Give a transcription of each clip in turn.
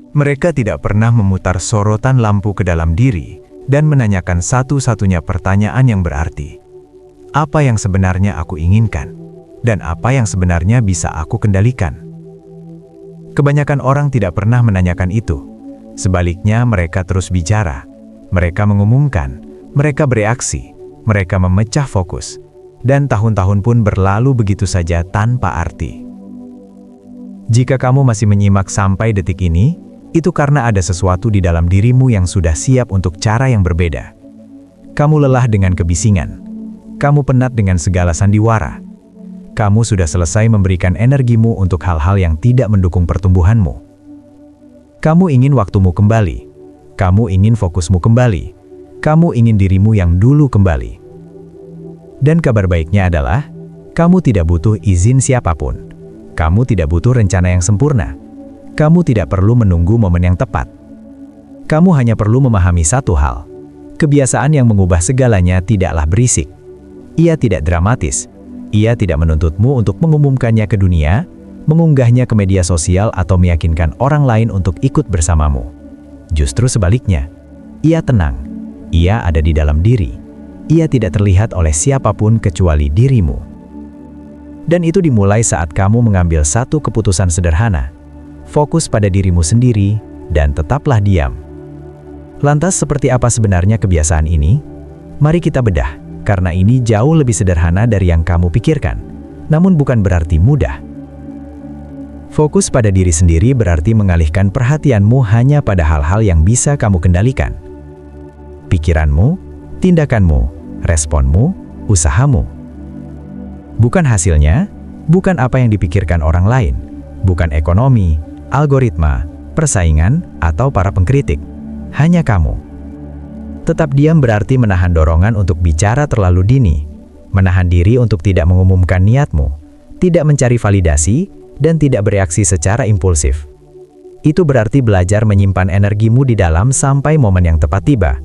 Mereka tidak pernah memutar sorotan lampu ke dalam diri dan menanyakan satu-satunya pertanyaan yang berarti. Apa yang sebenarnya aku inginkan? Dan apa yang sebenarnya bisa aku kendalikan? Kebanyakan orang tidak pernah menanyakan itu. Sebaliknya, mereka terus bicara. Mereka mengumumkan, mereka bereaksi, mereka memecah fokus. Dan tahun-tahun pun berlalu begitu saja tanpa arti. Jika kamu masih menyimak sampai detik ini, itu karena ada sesuatu di dalam dirimu yang sudah siap untuk cara yang berbeda. Kamu lelah dengan kebisingan. Kamu penat dengan segala sandiwara. Kamu sudah selesai memberikan energimu untuk hal-hal yang tidak mendukung pertumbuhanmu. Kamu ingin waktumu kembali. Kamu ingin fokusmu kembali. Kamu ingin dirimu yang dulu kembali. Dan kabar baiknya adalah, kamu tidak butuh izin siapapun. Kamu tidak butuh rencana yang sempurna. Kamu tidak perlu menunggu momen yang tepat. Kamu hanya perlu memahami satu hal. Kebiasaan yang mengubah segalanya tidaklah berisik. Ia tidak dramatis. Ia tidak menuntutmu untuk mengumumkannya ke dunia, mengunggahnya ke media sosial atau meyakinkan orang lain untuk ikut bersamamu. Justru sebaliknya, ia tenang. Ia ada di dalam diri. Ia tidak terlihat oleh siapapun kecuali dirimu. Dan itu dimulai saat kamu mengambil satu keputusan sederhana. Fokus pada dirimu sendiri, dan tetaplah diam. Lantas seperti apa sebenarnya kebiasaan ini? Mari kita bedah, karena ini jauh lebih sederhana dari yang kamu pikirkan, namun bukan berarti mudah. Fokus pada diri sendiri berarti mengalihkan perhatianmu hanya pada hal-hal yang bisa kamu kendalikan. Pikiranmu, tindakanmu, responmu, usahamu. Bukan hasilnya, bukan apa yang dipikirkan orang lain, bukan ekonomi, algoritma, persaingan, atau para pengkritik. Hanya kamu. Tetap diam berarti menahan dorongan untuk bicara terlalu dini, menahan diri untuk tidak mengumumkan niatmu, tidak mencari validasi, dan tidak bereaksi secara impulsif. Itu berarti belajar menyimpan energimu di dalam sampai momen yang tepat tiba,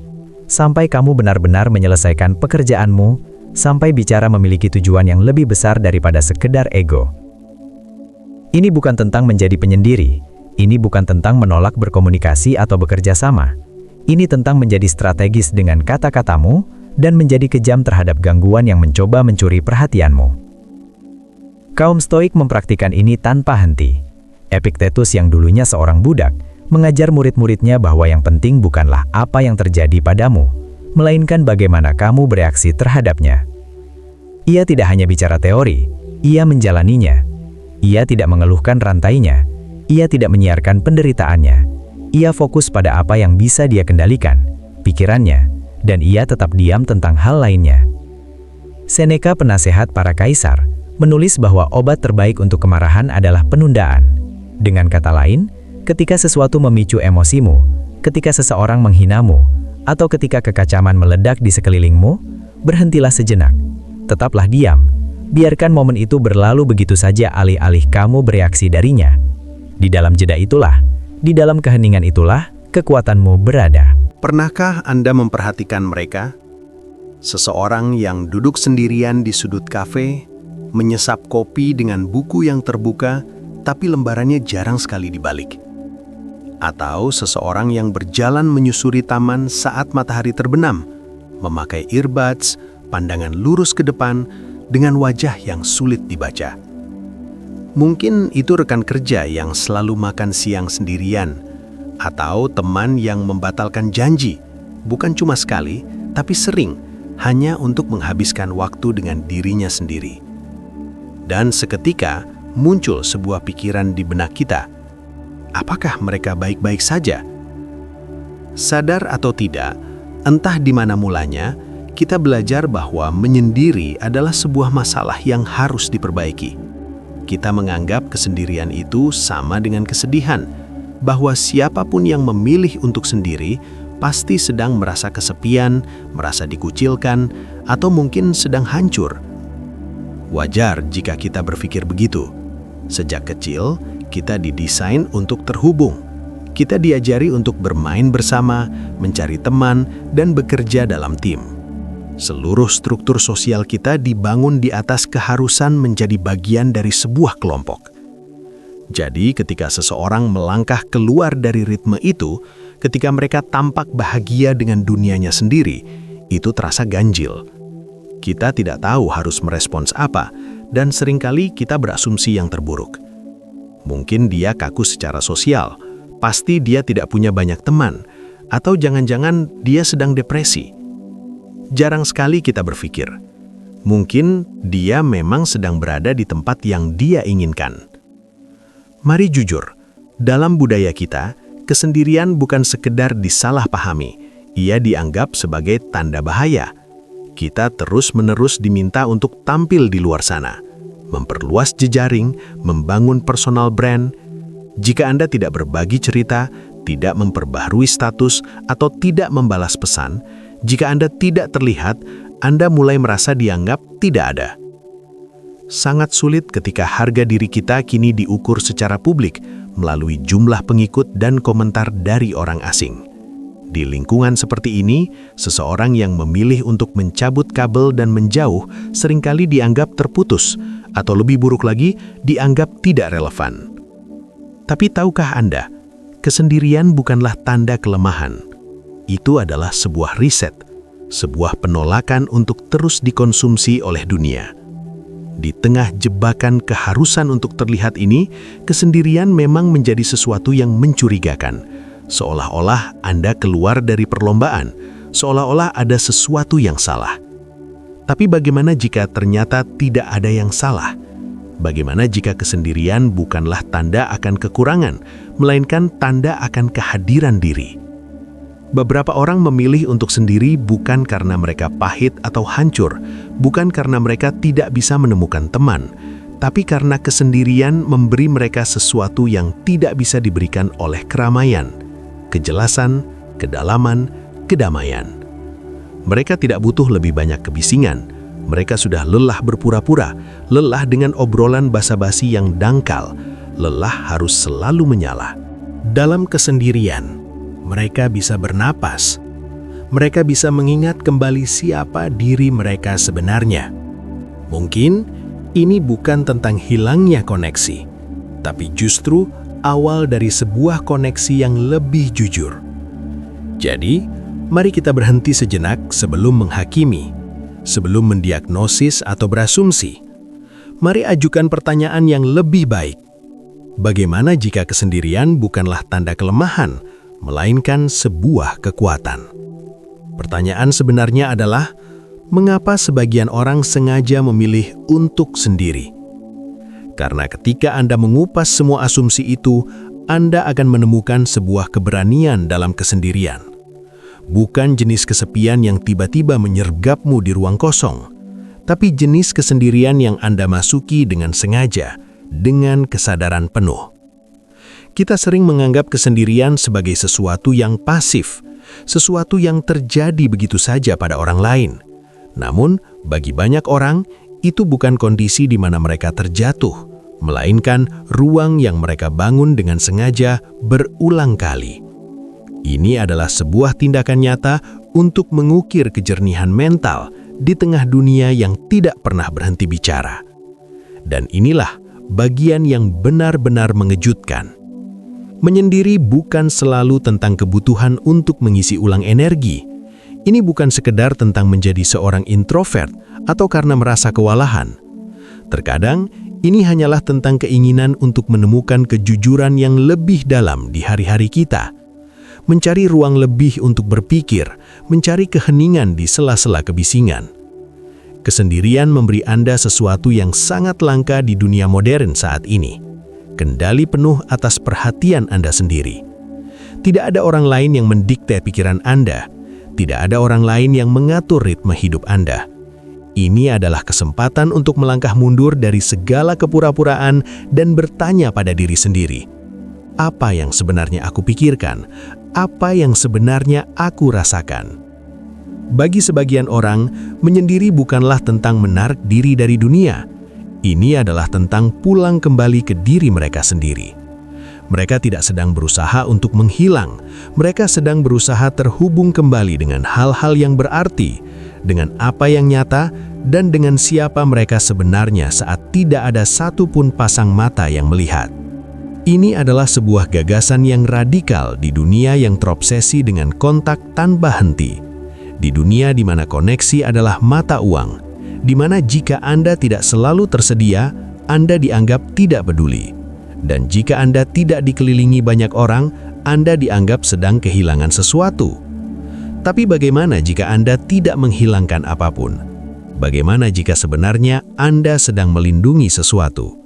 sampai kamu benar-benar menyelesaikan pekerjaanmu, sampai bicara memiliki tujuan yang lebih besar daripada sekedar ego. Ini bukan tentang menjadi penyendiri. Ini bukan tentang menolak berkomunikasi atau bekerja sama. Ini tentang menjadi strategis dengan kata-katamu dan menjadi kejam terhadap gangguan yang mencoba mencuri perhatianmu. Kaum Stoik mempraktikkan ini tanpa henti. Epictetus yang dulunya seorang budak, mengajar murid-muridnya bahwa yang penting bukanlah apa yang terjadi padamu, melainkan bagaimana kamu bereaksi terhadapnya. Ia tidak hanya bicara teori, ia menjalaninya. Ia tidak mengeluhkan rantainya, ia tidak menyiarkan penderitaannya. Ia fokus pada apa yang bisa dia kendalikan, pikirannya, dan ia tetap diam tentang hal lainnya. Seneca, penasehat para kaisar, menulis bahwa obat terbaik untuk kemarahan adalah penundaan. Dengan kata lain, ketika sesuatu memicu emosimu, ketika seseorang menghinamu, atau ketika kekacaman meledak di sekelilingmu, berhentilah sejenak. Tetaplah diam. Biarkan momen itu berlalu begitu saja alih-alih kamu bereaksi darinya. Di dalam jeda itulah, di dalam keheningan itulah, kekuatanmu berada. Pernahkah Anda memperhatikan mereka? Seseorang yang duduk sendirian di sudut kafe, menyesap kopi dengan buku yang terbuka, tapi lembarannya jarang sekali dibalik. Atau seseorang yang berjalan menyusuri taman saat matahari terbenam, memakai earbuds, pandangan lurus ke depan, dengan wajah yang sulit dibaca. Mungkin itu rekan kerja yang selalu makan siang sendirian, atau teman yang membatalkan janji, bukan cuma sekali, tapi sering, hanya untuk menghabiskan waktu dengan dirinya sendiri. Dan seketika muncul sebuah pikiran di benak kita, apakah mereka baik-baik saja? Sadar atau tidak, entah di mana mulanya, kita belajar bahwa menyendiri adalah sebuah masalah yang harus diperbaiki. Kita menganggap kesendirian itu sama dengan kesedihan, bahwa siapapun yang memilih untuk sendiri pasti sedang merasa kesepian, merasa dikucilkan, atau mungkin sedang hancur. Wajar jika kita berpikir begitu. Sejak kecil, kita didesain untuk terhubung. Kita diajari untuk bermain bersama, mencari teman, dan bekerja dalam tim. Seluruh struktur sosial kita dibangun di atas keharusan menjadi bagian dari sebuah kelompok. Jadi ketika seseorang melangkah keluar dari ritme itu, ketika mereka tampak bahagia dengan dunianya sendiri, itu terasa ganjil. Kita tidak tahu harus merespons apa, dan seringkali kita berasumsi yang terburuk. Mungkin dia kaku secara sosial, pasti dia tidak punya banyak teman, atau jangan-jangan dia sedang depresi. Jarang sekali kita berpikir, mungkin dia memang sedang berada di tempat yang dia inginkan. Mari jujur, dalam budaya kita, kesendirian bukan sekedar disalahpahami, ia dianggap sebagai tanda bahaya. Kita terus-menerus diminta untuk tampil di luar sana, memperluas jejaring, membangun personal brand. Jika Anda tidak berbagi cerita, tidak memperbaharui status, atau tidak membalas pesan, jika Anda tidak terlihat, Anda mulai merasa dianggap tidak ada. Sangat sulit ketika harga diri kita kini diukur secara publik melalui jumlah pengikut dan komentar dari orang asing. Di lingkungan seperti ini, seseorang yang memilih untuk mencabut kabel dan menjauh seringkali dianggap terputus, atau lebih buruk lagi, dianggap tidak relevan. Tapi tahukah Anda, kesendirian bukanlah tanda kelemahan. Itu adalah sebuah riset, sebuah penolakan untuk terus dikonsumsi oleh dunia. Di tengah jebakan keharusan untuk terlihat ini, kesendirian memang menjadi sesuatu yang mencurigakan. Seolah-olah Anda keluar dari perlombaan, seolah-olah ada sesuatu yang salah. Tapi bagaimana jika ternyata tidak ada yang salah? Bagaimana jika kesendirian bukanlah tanda akan kekurangan, melainkan tanda akan kehadiran diri? Beberapa orang memilih untuk sendiri bukan karena mereka pahit atau hancur, bukan karena mereka tidak bisa menemukan teman, tapi karena kesendirian memberi mereka sesuatu yang tidak bisa diberikan oleh keramaian, kejelasan, kedalaman, kedamaian. Mereka tidak butuh lebih banyak kebisingan. Mereka sudah lelah berpura-pura, lelah dengan obrolan basa-basi yang dangkal, lelah harus selalu menyala. Dalam kesendirian, mereka bisa bernapas. Mereka bisa mengingat kembali siapa diri mereka sebenarnya. Mungkin ini bukan tentang hilangnya koneksi, tapi justru awal dari sebuah koneksi yang lebih jujur. Jadi, mari kita berhenti sejenak sebelum menghakimi, sebelum mendiagnosis atau berasumsi. Mari ajukan pertanyaan yang lebih baik. Bagaimana jika kesendirian bukanlah tanda kelemahan, melainkan sebuah kekuatan? Pertanyaan sebenarnya adalah, mengapa sebagian orang sengaja memilih untuk sendiri? Karena ketika Anda mengupas semua asumsi itu, Anda akan menemukan sebuah keberanian dalam kesendirian. Bukan jenis kesepian yang tiba-tiba menyergapmu di ruang kosong, tapi jenis kesendirian yang Anda masuki dengan sengaja, dengan kesadaran penuh. Kita sering menganggap kesendirian sebagai sesuatu yang pasif, sesuatu yang terjadi begitu saja pada orang lain. Namun, bagi banyak orang, itu bukan kondisi di mana mereka terjatuh, melainkan ruang yang mereka bangun dengan sengaja berulang kali. Ini adalah sebuah tindakan nyata untuk mengukir kejernihan mental di tengah dunia yang tidak pernah berhenti bicara. Dan inilah bagian yang benar-benar mengejutkan. Menyendiri bukan selalu tentang kebutuhan untuk mengisi ulang energi. Ini bukan sekedar tentang menjadi seorang introvert atau karena merasa kewalahan. Terkadang, ini hanyalah tentang keinginan untuk menemukan kejujuran yang lebih dalam di hari-hari kita. Mencari ruang lebih untuk berpikir, mencari keheningan di sela-sela kebisingan. Kesendirian memberi Anda sesuatu yang sangat langka di dunia modern saat ini. Kendali penuh atas perhatian Anda sendiri. Tidak ada orang lain yang mendikte pikiran Anda. Tidak ada orang lain yang mengatur ritme hidup Anda. Ini adalah kesempatan untuk melangkah mundur dari segala kepura-puraan dan bertanya pada diri sendiri. Apa yang sebenarnya aku pikirkan? Apa yang sebenarnya aku rasakan? Bagi sebagian orang, menyendiri bukanlah tentang menarik diri dari dunia. Ini adalah tentang pulang kembali ke diri mereka sendiri. Mereka tidak sedang berusaha untuk menghilang. Mereka sedang berusaha terhubung kembali dengan hal-hal yang berarti, dengan apa yang nyata, dan dengan siapa mereka sebenarnya saat tidak ada satupun pasang mata yang melihat. Ini adalah sebuah gagasan yang radikal di dunia yang terobsesi dengan kontak tanpa henti. Di dunia di mana koneksi adalah mata uang, di mana jika Anda tidak selalu tersedia, Anda dianggap tidak peduli. Dan jika Anda tidak dikelilingi banyak orang, Anda dianggap sedang kehilangan sesuatu. Tapi bagaimana jika Anda tidak menghilangkan apapun? Bagaimana jika sebenarnya Anda sedang melindungi sesuatu?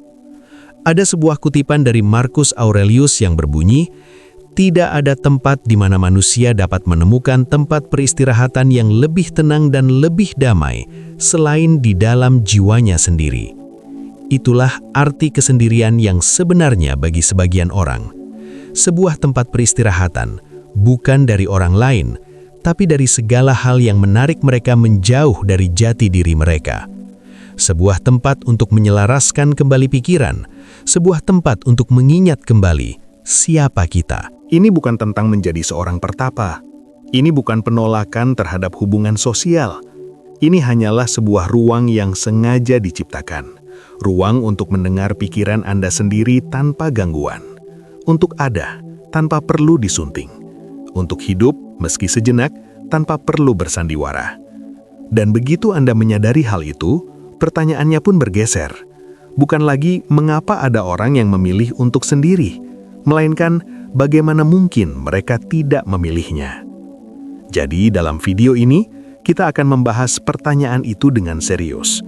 Ada sebuah kutipan dari Marcus Aurelius yang berbunyi, "Tidak ada tempat di mana manusia dapat menemukan tempat peristirahatan yang lebih tenang dan lebih damai selain di dalam jiwanya sendiri." Itulah arti kesendirian yang sebenarnya bagi sebagian orang. Sebuah tempat peristirahatan, bukan dari orang lain, tapi dari segala hal yang menarik mereka menjauh dari jati diri mereka. Sebuah tempat untuk menyelaraskan kembali pikiran, sebuah tempat untuk mengingat kembali siapa kita. Ini bukan tentang menjadi seorang pertapa. Ini bukan penolakan terhadap hubungan sosial. Ini hanyalah sebuah ruang yang sengaja diciptakan. Ruang untuk mendengar pikiran Anda sendiri tanpa gangguan. Untuk ada, tanpa perlu disunting. Untuk hidup, meski sejenak, tanpa perlu bersandiwara. Dan begitu Anda menyadari hal itu, pertanyaannya pun bergeser. Bukan lagi mengapa ada orang yang memilih untuk sendiri, melainkan bagaimana mungkin mereka tidak memilihnya. Jadi dalam video ini, kita akan membahas pertanyaan itu dengan serius.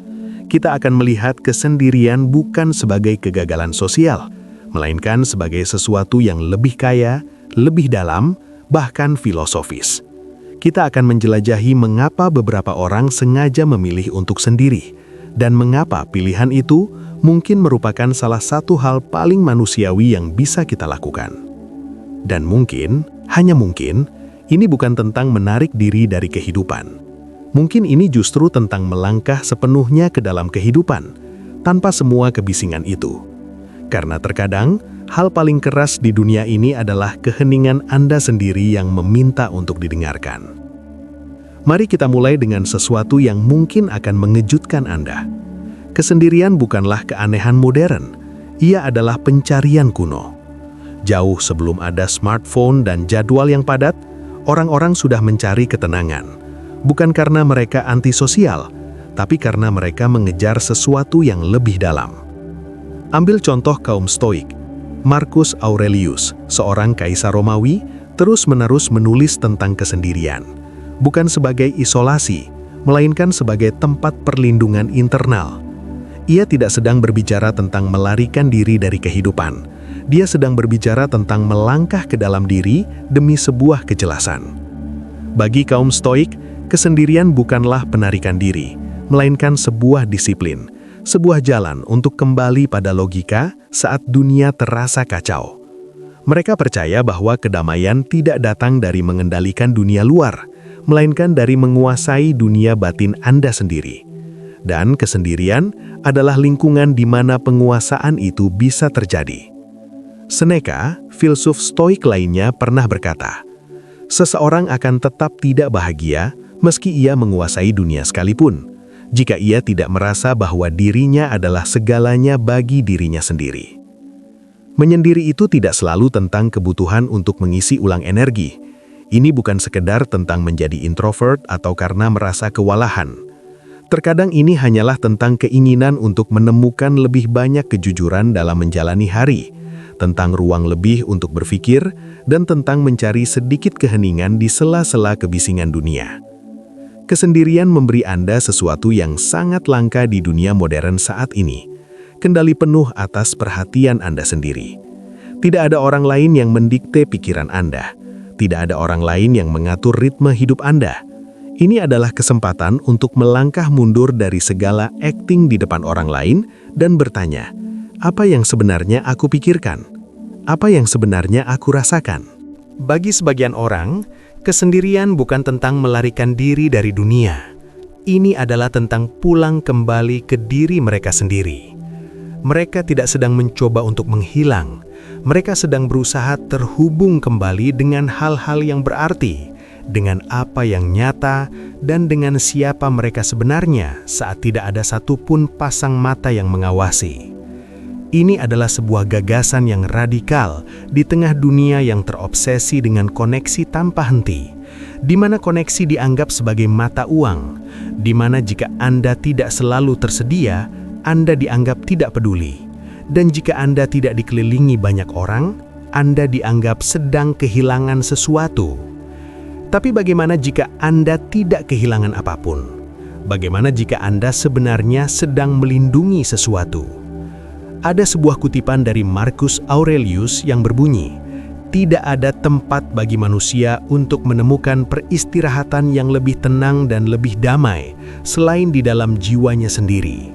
Kita akan melihat kesendirian bukan sebagai kegagalan sosial, melainkan sebagai sesuatu yang lebih kaya, lebih dalam, bahkan filosofis. Kita akan menjelajahi mengapa beberapa orang sengaja memilih untuk sendiri, dan mengapa pilihan itu mungkin merupakan salah satu hal paling manusiawi yang bisa kita lakukan. Dan mungkin, hanya mungkin, ini bukan tentang menarik diri dari kehidupan. Mungkin ini justru tentang melangkah sepenuhnya ke dalam kehidupan, tanpa semua kebisingan itu. Karena terkadang, hal paling keras di dunia ini adalah keheningan Anda sendiri yang meminta untuk didengarkan. Mari kita mulai dengan sesuatu yang mungkin akan mengejutkan Anda. Kesendirian bukanlah keanehan modern, ia adalah pencarian kuno. Jauh sebelum ada smartphone dan jadwal yang padat, orang-orang sudah mencari ketenangan. Bukan karena mereka antisosial, tapi karena mereka mengejar sesuatu yang lebih dalam. Ambil contoh kaum Stoik. Marcus Aurelius, seorang kaisar Romawi, terus-menerus menulis tentang kesendirian. Bukan sebagai isolasi, melainkan sebagai tempat perlindungan internal. Ia tidak sedang berbicara tentang melarikan diri dari kehidupan. Dia sedang berbicara tentang melangkah ke dalam diri demi sebuah kejelasan. Bagi kaum Stoik, kesendirian bukanlah penarikan diri, melainkan sebuah disiplin, sebuah jalan untuk kembali pada logika saat dunia terasa kacau. Mereka percaya bahwa kedamaian tidak datang dari mengendalikan dunia luar, melainkan dari menguasai dunia batin Anda sendiri. Dan kesendirian adalah lingkungan di mana penguasaan itu bisa terjadi. Seneca, filsuf Stoik lainnya, pernah berkata, "Seseorang akan tetap tidak bahagia meski ia menguasai dunia sekalipun, jika ia tidak merasa bahwa dirinya adalah segalanya bagi dirinya sendiri." Menyendiri itu tidak selalu tentang kebutuhan untuk mengisi ulang energi. Ini bukan sekedar tentang menjadi introvert atau karena merasa kewalahan. Terkadang ini hanyalah tentang keinginan untuk menemukan lebih banyak kejujuran dalam menjalani hari, tentang ruang lebih untuk berpikir, dan tentang mencari sedikit keheningan di sela-sela kebisingan dunia. Kesendirian memberi Anda sesuatu yang sangat langka di dunia modern saat ini, kendali penuh atas perhatian Anda sendiri. Tidak ada orang lain yang mendikte pikiran Anda. Tidak ada orang lain yang mengatur ritme hidup Anda. Ini adalah kesempatan untuk melangkah mundur dari segala akting di depan orang lain dan bertanya, apa yang sebenarnya aku pikirkan? Apa yang sebenarnya aku rasakan? Bagi sebagian orang, kesendirian bukan tentang melarikan diri dari dunia. Ini adalah tentang pulang kembali ke diri mereka sendiri. Mereka tidak sedang mencoba untuk menghilang. Mereka sedang berusaha terhubung kembali dengan hal-hal yang berarti, dengan apa yang nyata, dan dengan siapa mereka sebenarnya saat tidak ada satupun pasang mata yang mengawasi. Ini adalah sebuah gagasan yang radikal di tengah dunia yang terobsesi dengan koneksi tanpa henti, di mana koneksi dianggap sebagai mata uang, di mana jika Anda tidak selalu tersedia, Anda dianggap tidak peduli, dan jika Anda tidak dikelilingi banyak orang, Anda dianggap sedang kehilangan sesuatu. Tapi bagaimana jika Anda tidak kehilangan apapun? Bagaimana jika Anda sebenarnya sedang melindungi sesuatu? Ada sebuah kutipan dari Marcus Aurelius yang berbunyi, "Tidak ada tempat bagi manusia untuk menemukan peristirahatan yang lebih tenang dan lebih damai selain di dalam jiwanya sendiri."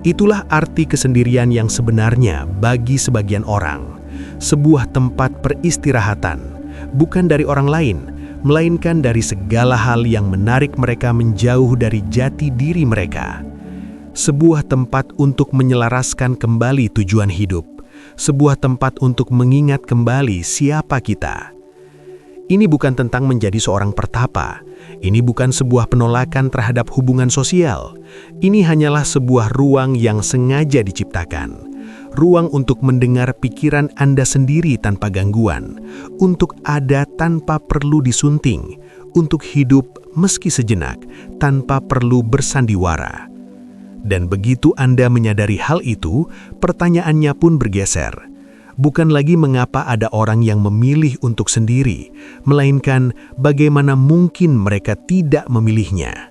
Itulah arti kesendirian yang sebenarnya bagi sebagian orang. Sebuah tempat peristirahatan, bukan dari orang lain, melainkan dari segala hal yang menarik mereka menjauh dari jati diri mereka. Sebuah tempat untuk menyelaraskan kembali tujuan hidup, sebuah tempat untuk mengingat kembali siapa kita. Ini bukan tentang menjadi seorang pertapa, ini bukan sebuah penolakan terhadap hubungan sosial, ini hanyalah sebuah ruang yang sengaja diciptakan. Ruang untuk mendengar pikiran Anda sendiri tanpa gangguan, untuk ada tanpa perlu disunting, untuk hidup meski sejenak tanpa perlu bersandiwara. Dan begitu Anda menyadari hal itu, pertanyaannya pun bergeser. Bukan lagi mengapa ada orang yang memilih untuk sendiri, melainkan bagaimana mungkin mereka tidak memilihnya.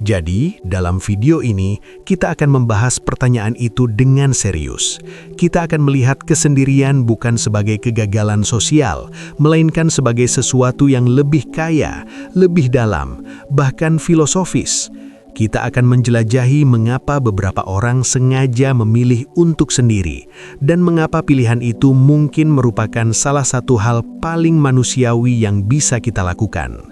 Jadi, dalam video ini, kita akan membahas pertanyaan itu dengan serius. Kita akan melihat kesendirian bukan sebagai kegagalan sosial, melainkan sebagai sesuatu yang lebih kaya, lebih dalam, bahkan filosofis. Kita akan menjelajahi mengapa beberapa orang sengaja memilih untuk sendiri, dan mengapa pilihan itu mungkin merupakan salah satu hal paling manusiawi yang bisa kita lakukan.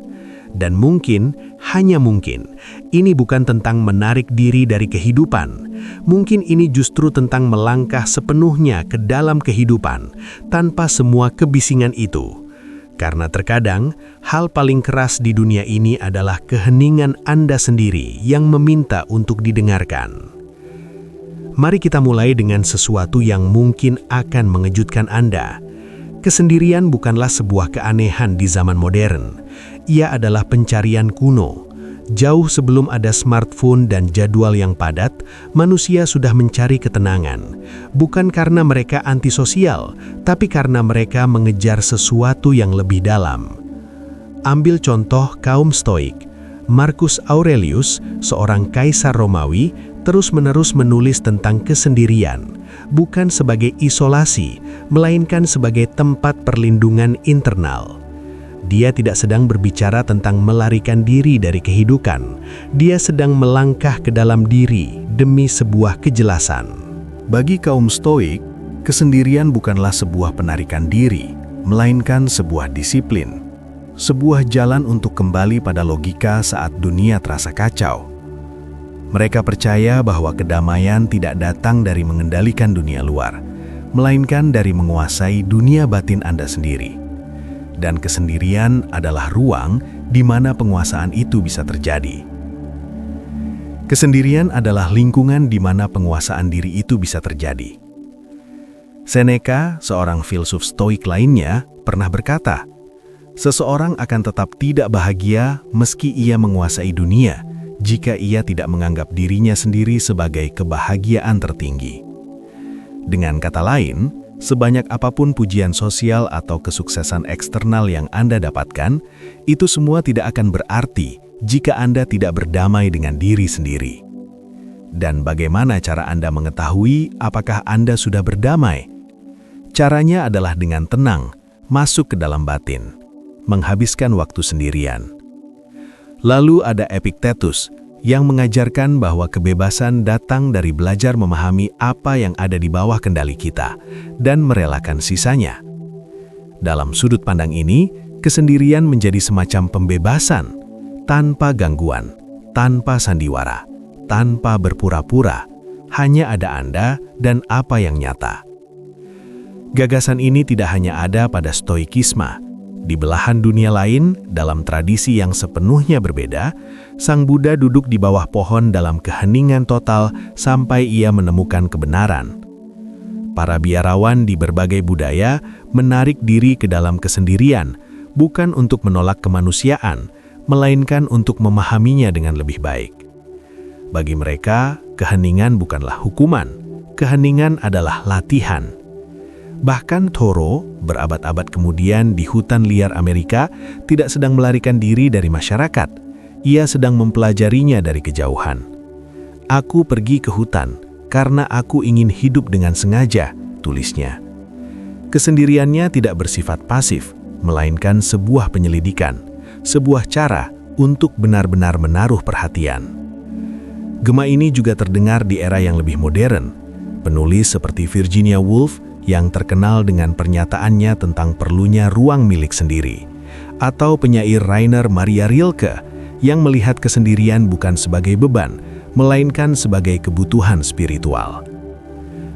Dan mungkin, hanya mungkin, ini bukan tentang menarik diri dari kehidupan. Mungkin ini justru tentang melangkah sepenuhnya ke dalam kehidupan, tanpa semua kebisingan itu. Karena terkadang, hal paling keras di dunia ini adalah keheningan Anda sendiri yang meminta untuk didengarkan. Mari kita mulai dengan sesuatu yang mungkin akan mengejutkan Anda. Kesendirian bukanlah sebuah keanehan di zaman modern. Ia adalah pencarian kuno. Jauh sebelum ada smartphone dan jadwal yang padat, manusia sudah mencari ketenangan. Bukan karena mereka antisosial, tapi karena mereka mengejar sesuatu yang lebih dalam. Ambil contoh kaum Stoik. Marcus Aurelius, seorang kaisar Romawi, terus-menerus menulis tentang kesendirian, bukan sebagai isolasi, melainkan sebagai tempat perlindungan internal. Dia tidak sedang berbicara tentang melarikan diri dari kehidupan. Dia sedang melangkah ke dalam diri demi sebuah kejelasan. Bagi kaum Stoik, kesendirian bukanlah sebuah penarikan diri, melainkan sebuah disiplin. Sebuah jalan untuk kembali pada logika saat dunia terasa kacau. Mereka percaya bahwa kedamaian tidak datang dari mengendalikan dunia luar, melainkan dari menguasai dunia batin Anda sendiri. Dan kesendirian adalah ruang di mana penguasaan itu bisa terjadi. Kesendirian adalah lingkungan di mana penguasaan diri itu bisa terjadi. Seneca, seorang filsuf Stoik lainnya, pernah berkata, "Seseorang akan tetap tidak bahagia meski ia menguasai dunia, jika ia tidak menganggap dirinya sendiri sebagai kebahagiaan tertinggi." Dengan kata lain, sebanyak apapun pujian sosial atau kesuksesan eksternal yang Anda dapatkan, itu semua tidak akan berarti jika Anda tidak berdamai dengan diri sendiri. Dan bagaimana cara Anda mengetahui apakah Anda sudah berdamai? Caranya adalah dengan tenang, masuk ke dalam batin, menghabiskan waktu sendirian. Lalu ada Epictetus, yang mengajarkan bahwa kebebasan datang dari belajar memahami apa yang ada di bawah kendali kita dan merelakan sisanya. Dalam sudut pandang ini, kesendirian menjadi semacam pembebasan, tanpa gangguan, tanpa sandiwara, tanpa berpura-pura, hanya ada Anda dan apa yang nyata. Gagasan ini tidak hanya ada pada Stoikisme. Di belahan dunia lain, dalam tradisi yang sepenuhnya berbeda, Sang Buddha duduk di bawah pohon dalam keheningan total sampai ia menemukan kebenaran. para biarawan di berbagai budaya menarik diri ke dalam kesendirian, bukan untuk menolak kemanusiaan, melainkan untuk memahaminya dengan lebih baik. Bagi mereka, keheningan bukanlah hukuman, keheningan adalah latihan. Bahkan Thoreau, berabad-abad kemudian di hutan liar Amerika, tidak sedang melarikan diri dari masyarakat. Ia sedang mempelajarinya dari kejauhan. "Aku pergi ke hutan karena aku ingin hidup dengan sengaja," tulisnya. Kesendiriannya tidak bersifat pasif, melainkan sebuah penyelidikan, sebuah cara untuk benar-benar menaruh perhatian. Gema ini juga terdengar di era yang lebih modern. Penulis seperti Virginia Woolf yang terkenal dengan pernyataannya tentang perlunya ruang milik sendiri, atau penyair Rainer Maria Rilke yang melihat kesendirian bukan sebagai beban, melainkan sebagai kebutuhan spiritual.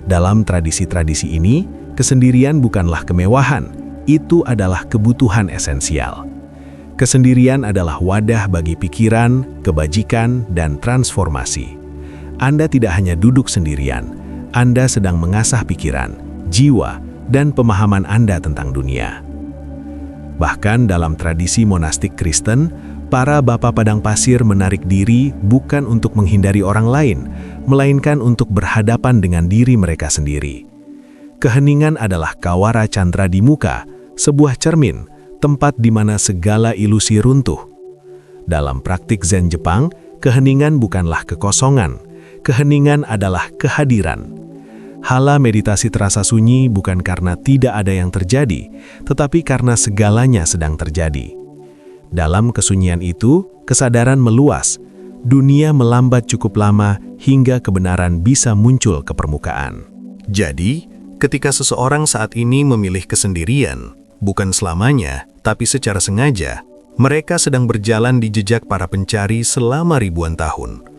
Dalam tradisi-tradisi ini, kesendirian bukanlah kemewahan, itu adalah kebutuhan esensial. Kesendirian adalah wadah bagi pikiran, kebajikan, dan transformasi. Anda tidak hanya duduk sendirian, Anda sedang mengasah pikiran, jiwa, dan pemahaman Anda tentang dunia. Bahkan dalam tradisi monastik Kristen, para bapak padang pasir menarik diri bukan untuk menghindari orang lain, melainkan untuk berhadapan dengan diri mereka sendiri. Keheningan adalah kawara candra di muka, sebuah cermin, tempat di mana segala ilusi runtuh. Dalam praktik Zen Jepang, keheningan bukanlah kekosongan, keheningan adalah kehadiran. Hala meditasi terasa sunyi bukan karena tidak ada yang terjadi, tetapi karena segalanya sedang terjadi. Dalam kesunyian itu, kesadaran meluas. Dunia melambat cukup lama hingga kebenaran bisa muncul ke permukaan. Jadi, ketika seseorang saat ini memilih kesendirian, bukan selamanya, tapi secara sengaja, mereka sedang berjalan di jejak para pencari selama ribuan tahun.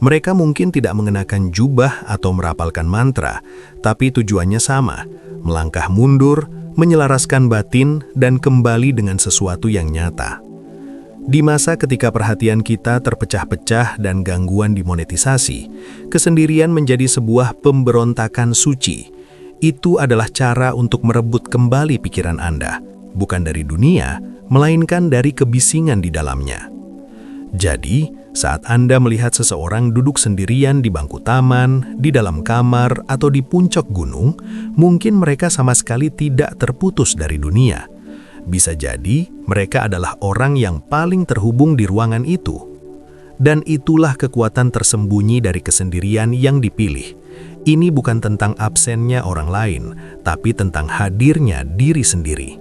Mereka mungkin tidak mengenakan jubah atau merapalkan mantra, tapi tujuannya sama, melangkah mundur, menyelaraskan batin, dan kembali dengan sesuatu yang nyata. Di masa ketika perhatian kita terpecah-pecah dan gangguan dimonetisasi, kesendirian menjadi sebuah pemberontakan suci. Itu adalah cara untuk merebut kembali pikiran Anda, bukan dari dunia, melainkan dari kebisingan di dalamnya. Jadi, saat Anda melihat seseorang duduk sendirian di bangku taman, di dalam kamar, atau di puncak gunung, mungkin mereka sama sekali tidak terputus dari dunia. Bisa jadi mereka adalah orang yang paling terhubung di ruangan itu. Dan itulah kekuatan tersembunyi dari kesendirian yang dipilih. Ini bukan tentang absennya orang lain, tapi tentang hadirnya diri sendiri.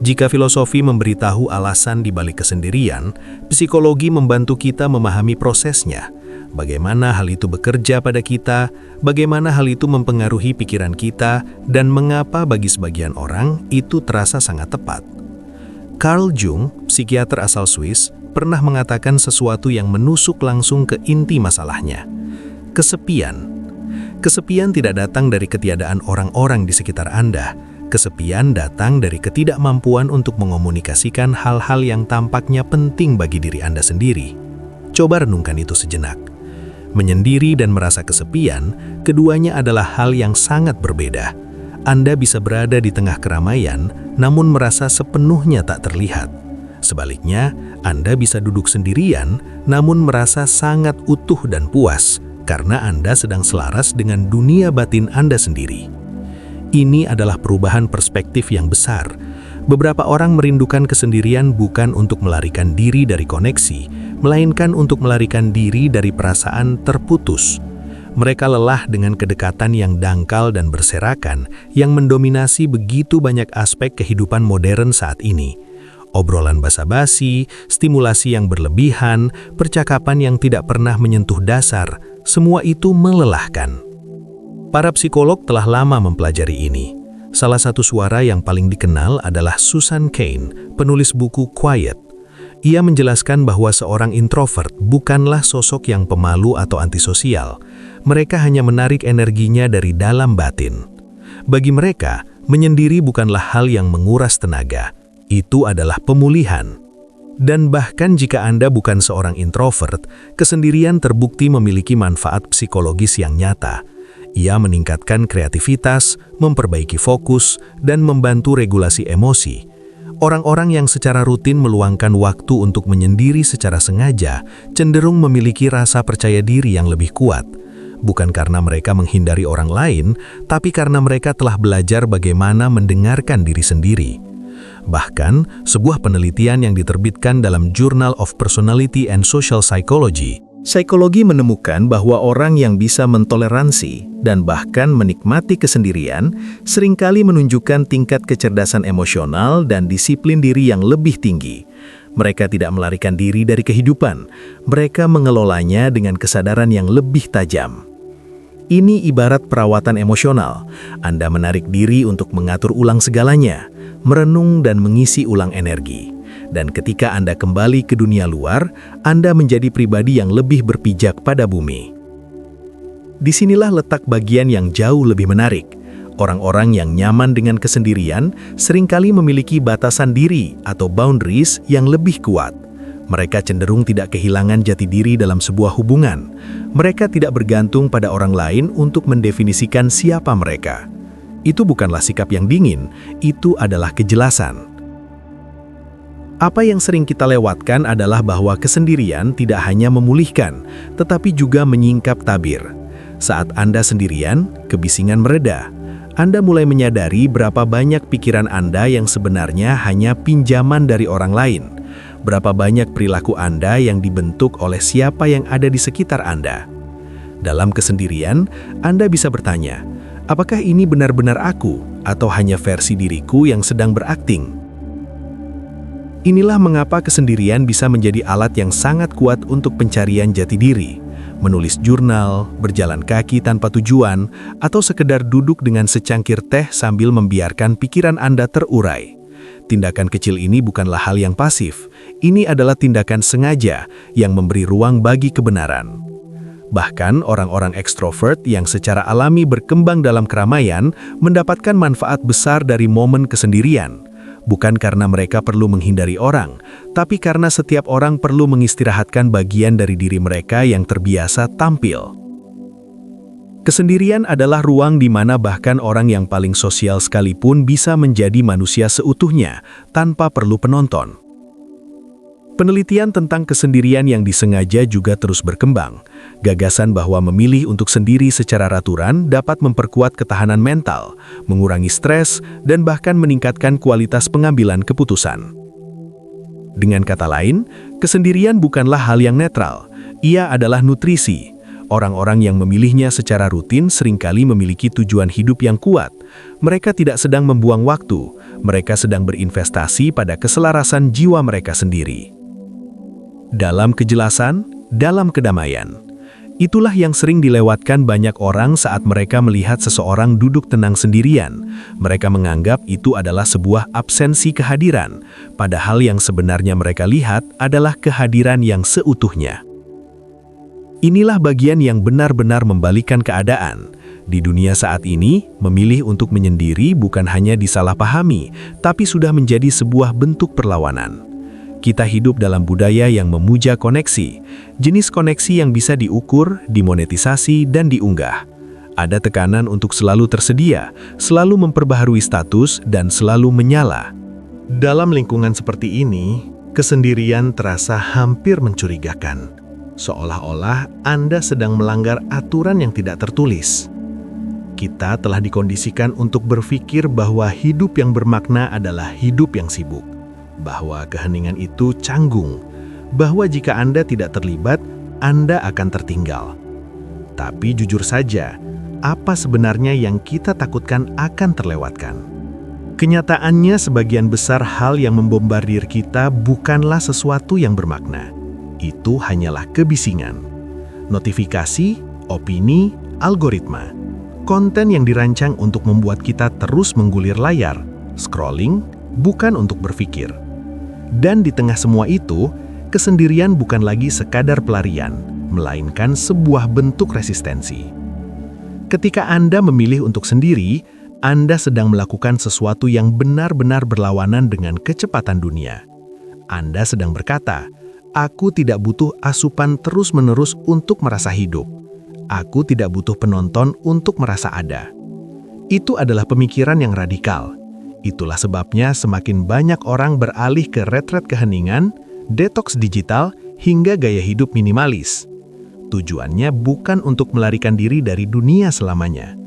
Jika filosofi memberitahu alasan di balik kesendirian, psikologi membantu kita memahami prosesnya. Bagaimana hal itu bekerja pada kita, bagaimana hal itu mempengaruhi pikiran kita, dan mengapa bagi sebagian orang itu terasa sangat tepat. Carl Jung, psikiater asal Swiss, pernah mengatakan sesuatu yang menusuk langsung ke inti masalahnya. Kesepian. Kesepian tidak datang dari ketiadaan orang-orang di sekitar Anda. Kesepian datang dari ketidakmampuan untuk mengomunikasikan hal-hal yang tampaknya penting bagi diri Anda sendiri. Coba renungkan itu sejenak. Menyendiri dan merasa kesepian, keduanya adalah hal yang sangat berbeda. Anda bisa berada di tengah keramaian, namun merasa sepenuhnya tak terlihat. Sebaliknya, Anda bisa duduk sendirian, namun merasa sangat utuh dan puas, karena Anda sedang selaras dengan dunia batin Anda sendiri. Ini adalah perubahan perspektif yang besar. Beberapa orang merindukan kesendirian bukan untuk melarikan diri dari koneksi, melainkan untuk melarikan diri dari perasaan terputus. Mereka lelah dengan kedekatan yang dangkal dan berserakan yang mendominasi begitu banyak aspek kehidupan modern saat ini. Obrolan basa-basi, stimulasi yang berlebihan, percakapan yang tidak pernah menyentuh dasar, semua itu melelahkan. Para psikolog telah lama mempelajari ini. Salah satu suara yang paling dikenal adalah Susan Cain, penulis buku Quiet. Ia menjelaskan bahwa seorang introvert bukanlah sosok yang pemalu atau antisosial. Mereka hanya menarik energinya dari dalam batin. Bagi mereka, menyendiri bukanlah hal yang menguras tenaga. Itu adalah pemulihan. Dan bahkan jika Anda bukan seorang introvert, kesendirian terbukti memiliki manfaat psikologis yang nyata. Ia meningkatkan kreativitas, memperbaiki fokus, dan membantu regulasi emosi. Orang-orang yang secara rutin meluangkan waktu untuk menyendiri secara sengaja cenderung memiliki rasa percaya diri yang lebih kuat. Bukan karena mereka menghindari orang lain, tapi karena mereka telah belajar bagaimana mendengarkan diri sendiri. Bahkan, sebuah penelitian yang diterbitkan dalam Journal of Personality and Social Psychology, psikologi menemukan bahwa orang yang bisa mentoleransi dan bahkan menikmati kesendirian seringkali menunjukkan tingkat kecerdasan emosional dan disiplin diri yang lebih tinggi. Mereka tidak melarikan diri dari kehidupan, mereka mengelolanya dengan kesadaran yang lebih tajam. Ini ibarat perawatan emosional. Anda menarik diri untuk mengatur ulang segalanya, merenung dan mengisi ulang energi. Dan ketika Anda kembali ke dunia luar, Anda menjadi pribadi yang lebih berpijak pada bumi. Disinilah letak bagian yang jauh lebih menarik. Orang-orang yang nyaman dengan kesendirian seringkali memiliki batasan diri atau boundaries yang lebih kuat. Mereka cenderung tidak kehilangan jati diri dalam sebuah hubungan. Mereka tidak bergantung pada orang lain untuk mendefinisikan siapa mereka. Itu bukanlah sikap yang dingin, itu adalah kejelasan. Apa yang sering kita lewatkan adalah bahwa kesendirian tidak hanya memulihkan, tetapi juga menyingkap tabir. Saat Anda sendirian, kebisingan mereda. Anda mulai menyadari berapa banyak pikiran Anda yang sebenarnya hanya pinjaman dari orang lain. Berapa banyak perilaku Anda yang dibentuk oleh siapa yang ada di sekitar Anda. Dalam kesendirian, Anda bisa bertanya, apakah ini benar-benar aku atau hanya versi diriku yang sedang berakting? Inilah mengapa kesendirian bisa menjadi alat yang sangat kuat untuk pencarian jati diri. Menulis jurnal, berjalan kaki tanpa tujuan, atau sekedar duduk dengan secangkir teh sambil membiarkan pikiran Anda terurai. Tindakan kecil ini bukanlah hal yang pasif, ini adalah tindakan sengaja yang memberi ruang bagi kebenaran. Bahkan orang-orang ekstrovert yang secara alami berkembang dalam keramaian mendapatkan manfaat besar dari momen kesendirian. Bukan karena mereka perlu menghindari orang, tapi karena setiap orang perlu mengistirahatkan bagian dari diri mereka yang terbiasa tampil. Kesendirian adalah ruang di mana bahkan orang yang paling sosial sekalipun bisa menjadi manusia seutuhnya, tanpa perlu penonton. Penelitian tentang kesendirian yang disengaja juga terus berkembang. Gagasan bahwa memilih untuk sendiri secara raturan dapat memperkuat ketahanan mental, mengurangi stres, dan bahkan meningkatkan kualitas pengambilan keputusan. Dengan kata lain, kesendirian bukanlah hal yang netral, ia adalah nutrisi. Orang-orang yang memilihnya secara rutin seringkali memiliki tujuan hidup yang kuat. Mereka tidak sedang membuang waktu, mereka sedang berinvestasi pada keselarasan jiwa mereka sendiri. Dalam kejelasan, dalam kedamaian. Itulah yang sering dilewatkan banyak orang saat mereka melihat seseorang duduk tenang sendirian. Mereka menganggap itu adalah sebuah absensi kehadiran, padahal yang sebenarnya mereka lihat adalah kehadiran yang seutuhnya. Inilah bagian yang benar-benar membalikan keadaan. Di dunia saat ini, memilih untuk menyendiri bukan hanya disalahpahami, tapi sudah menjadi sebuah bentuk perlawanan. Kita hidup dalam budaya yang memuja koneksi, jenis koneksi yang bisa diukur, dimonetisasi, dan diunggah. Ada tekanan untuk selalu tersedia, selalu memperbaharui status, dan selalu menyala. Dalam lingkungan seperti ini, kesendirian terasa hampir mencurigakan. Seolah-olah Anda sedang melanggar aturan yang tidak tertulis. Kita telah dikondisikan untuk berpikir bahwa hidup yang bermakna adalah hidup yang sibuk, bahwa keheningan itu canggung, bahwa jika Anda tidak terlibat, Anda akan tertinggal. Tapi jujur saja, apa sebenarnya yang kita takutkan akan terlewatkan? Kenyataannya sebagian besar hal yang membombardir kita bukanlah sesuatu yang bermakna. Itu hanyalah kebisingan, notifikasi, opini, algoritma, konten yang dirancang untuk membuat kita terus menggulir layar, scrolling, bukan untuk berpikir. Dan di tengah semua itu, kesendirian bukan lagi sekadar pelarian, melainkan sebuah bentuk resistensi. Ketika Anda memilih untuk sendiri, Anda sedang melakukan sesuatu yang benar-benar berlawanan dengan kecepatan dunia. Anda sedang berkata, "Aku tidak butuh asupan terus-menerus untuk merasa hidup. Aku tidak butuh penonton untuk merasa ada. Itu adalah pemikiran yang radikal. Itulah sebabnya semakin banyak orang beralih ke retret keheningan, detoks digital, hingga gaya hidup minimalis. Tujuannya bukan untuk melarikan diri dari dunia selamanya,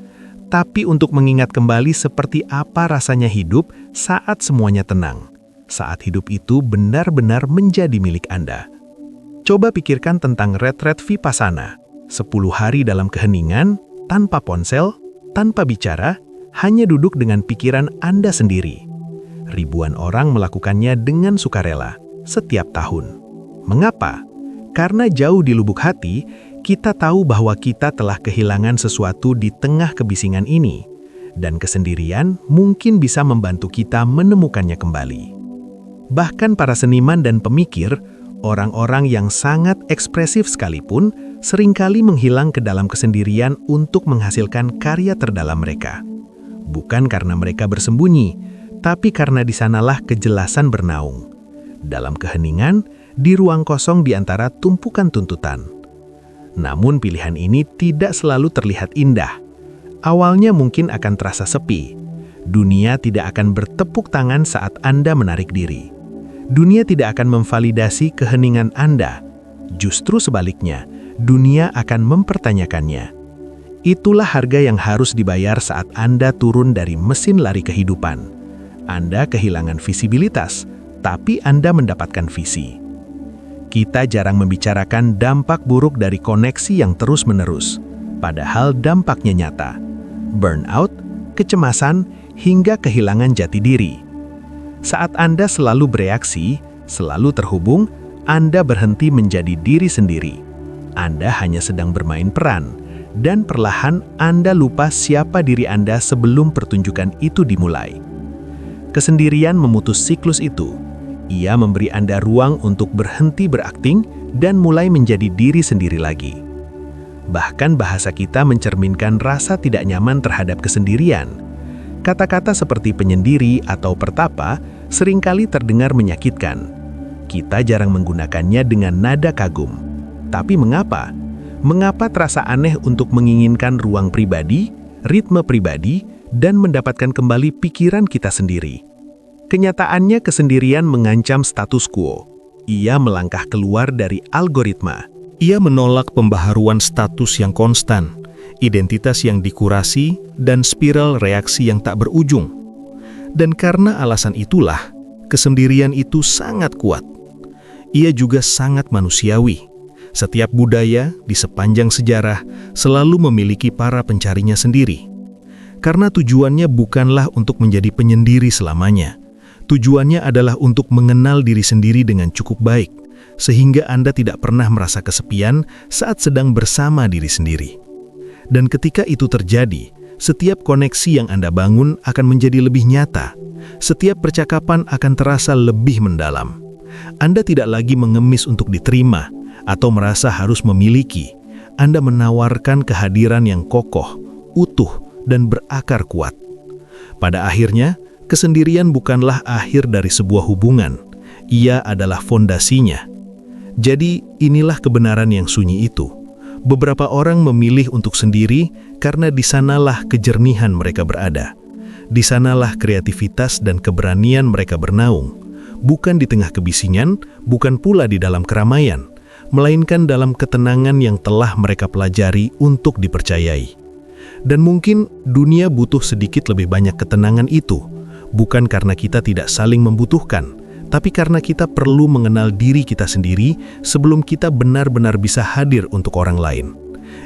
tapi untuk mengingat kembali seperti apa rasanya hidup saat semuanya tenang. Saat hidup itu benar-benar menjadi milik Anda. Coba pikirkan tentang retret Vipassana. 10 hari dalam keheningan, tanpa ponsel, tanpa bicara, hanya duduk dengan pikiran Anda sendiri. Ribuan orang melakukannya dengan sukarela setiap tahun. Mengapa? Karena jauh di lubuk hati, kita tahu bahwa kita telah kehilangan sesuatu di tengah kebisingan ini, dan kesendirian mungkin bisa membantu kita menemukannya kembali. Bahkan para seniman dan pemikir, orang-orang yang sangat ekspresif sekalipun, seringkali menghilang ke dalam kesendirian untuk menghasilkan karya terdalam mereka. Bukan karena mereka bersembunyi, tapi karena di sanalah kejelasan bernaung. Dalam keheningan, di ruang kosong di antara tumpukan tuntutan. Namun pilihan ini tidak selalu terlihat indah. Awalnya mungkin akan terasa sepi. Dunia tidak akan bertepuk tangan saat Anda menarik diri. Dunia tidak akan memvalidasi keheningan Anda. Justru sebaliknya, dunia akan mempertanyakannya. Itulah harga yang harus dibayar saat Anda turun dari mesin lari kehidupan. Anda kehilangan visibilitas, tapi Anda mendapatkan visi. Kita jarang membicarakan dampak buruk dari koneksi yang terus-menerus, padahal dampaknya nyata. Burnout, kecemasan, hingga kehilangan jati diri. Saat Anda selalu bereaksi, selalu terhubung, Anda berhenti menjadi diri sendiri. Anda hanya sedang bermain peran, dan perlahan Anda lupa siapa diri Anda sebelum pertunjukan itu dimulai. Kesendirian memutus siklus itu. Ia memberi Anda ruang untuk berhenti berakting dan mulai menjadi diri sendiri lagi. Bahkan bahasa kita mencerminkan rasa tidak nyaman terhadap kesendirian. Kata-kata seperti penyendiri atau pertapa seringkali terdengar menyakitkan. Kita jarang menggunakannya dengan nada kagum. Tapi mengapa? Mengapa terasa aneh untuk menginginkan ruang pribadi, ritme pribadi, dan mendapatkan kembali pikiran kita sendiri? Kenyataannya kesendirian mengancam status quo. Ia melangkah keluar dari algoritma. Ia menolak pembaharuan status yang konstan, identitas yang dikurasi, dan spiral reaksi yang tak berujung. Dan karena alasan itulah, kesendirian itu sangat kuat. Ia juga sangat manusiawi. Setiap budaya di sepanjang sejarah selalu memiliki para pencarinya sendiri. Karena tujuannya bukanlah untuk menjadi penyendiri selamanya. Tujuannya adalah untuk mengenal diri sendiri dengan cukup baik, sehingga Anda tidak pernah merasa kesepian saat sedang bersama diri sendiri. Dan ketika itu terjadi, setiap koneksi yang Anda bangun akan menjadi lebih nyata. Setiap percakapan akan terasa lebih mendalam. Anda tidak lagi mengemis untuk diterima, atau merasa harus memiliki. Anda menawarkan kehadiran yang kokoh, utuh, dan berakar kuat. Pada akhirnya, kesendirian bukanlah akhir dari sebuah hubungan. Ia adalah fondasinya. Jadi, inilah kebenaran yang sunyi itu. Beberapa orang memilih untuk sendiri karena di sanalah kejernihan mereka berada. Di sanalah kreativitas dan keberanian mereka bernaung. Bukan di tengah kebisingan, bukan pula di dalam keramaian, melainkan dalam ketenangan yang telah mereka pelajari untuk dipercayai. Dan mungkin dunia butuh sedikit lebih banyak ketenangan itu, bukan karena kita tidak saling membutuhkan, tapi karena kita perlu mengenal diri kita sendiri sebelum kita benar-benar bisa hadir untuk orang lain.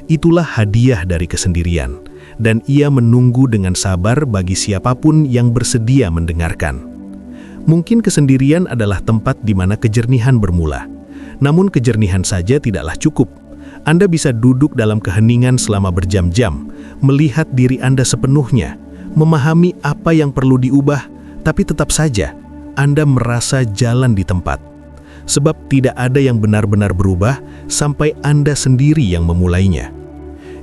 Itulah hadiah dari kesendirian, dan ia menunggu dengan sabar bagi siapapun yang bersedia mendengarkan. Mungkin kesendirian adalah tempat di mana kejernihan bermula. Namun kejernihan saja tidaklah cukup. Anda bisa duduk dalam keheningan selama berjam-jam, melihat diri Anda sepenuhnya, memahami apa yang perlu diubah, tapi tetap saja Anda merasa jalan di tempat. Sebab tidak ada yang benar-benar berubah sampai Anda sendiri yang memulainya.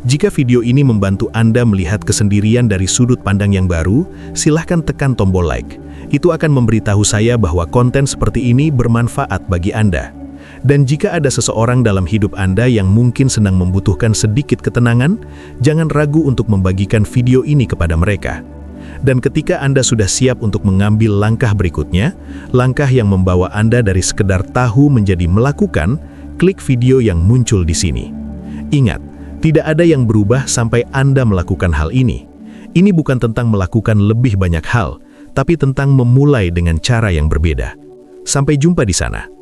Jika video ini membantu Anda melihat kesendirian dari sudut pandang yang baru, silahkan tekan tombol like. Itu akan memberitahu saya bahwa konten seperti ini bermanfaat bagi Anda. Dan jika ada seseorang dalam hidup Anda yang mungkin sedang membutuhkan sedikit ketenangan, jangan ragu untuk membagikan video ini kepada mereka. Dan ketika Anda sudah siap untuk mengambil langkah berikutnya, langkah yang membawa Anda dari sekedar tahu menjadi melakukan, klik video yang muncul di sini. Ingat, tidak ada yang berubah sampai Anda melakukan hal ini. Ini bukan tentang melakukan lebih banyak hal, tapi tentang memulai dengan cara yang berbeda. Sampai jumpa di sana.